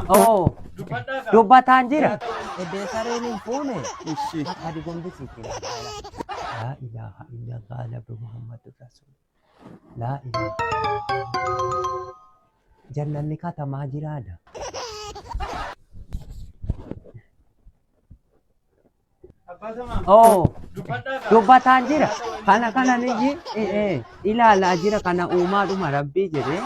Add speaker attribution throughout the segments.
Speaker 1: Oh, dubbataan jira. Sareen hin fuune. Adi gombisi kira. La ilaha illallah nabi Muhammad Rasul. La ilaha. Jannanni katamaa jiraadha. Oh, dubbataan jira. Kana niji ilaalaa jira kana uumaadhuma rabbii jedhee.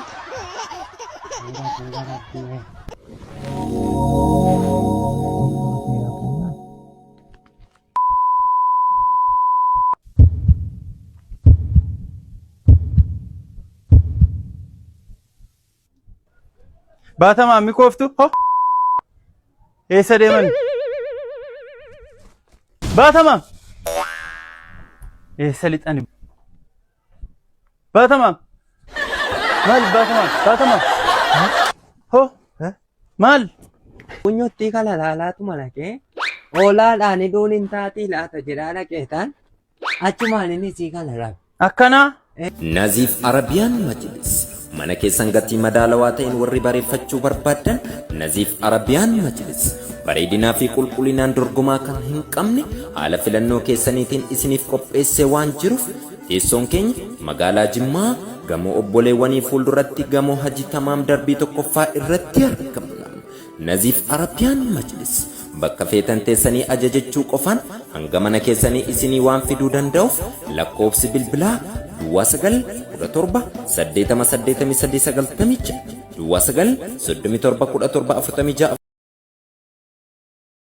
Speaker 2: Baatamaa mikooftu ho eessa deeman baatamaa eessa lixani baatamaa maal baatamaa ho maal
Speaker 1: Kunyotti kala laalaatu malakee oolaadhaan iduun hin taati laata jedhaa dhaqeetaan achumaan inni sii kala rabe
Speaker 2: akkanaa
Speaker 3: Naziif Arabiyaan Majlis mana keessan gatii madaalawaa ta'een warri bareeffachuu barbaadan Naziif Arabiyaan Majlis bareedinaa fi qulqullinaan dorgomaa kan hin qabne haala filannoo keessaniitiin isiniif qopheessee waan jiruuf teessoon keenya magaalaa Jimmaa gamoo obboleewwanii fuulduratti gamoo Haji Tamaam darbii tokkoffaa irratti argamna. Naziif Arabiyaan Majlis bakka feetan teessanii ajajachuu qofaan hanga mana keessanii isinii waan fiduu danda'uuf lakkoofsi bilbilaa Duwwaa 9 17 83 96 Duwwaa 9 37 17 46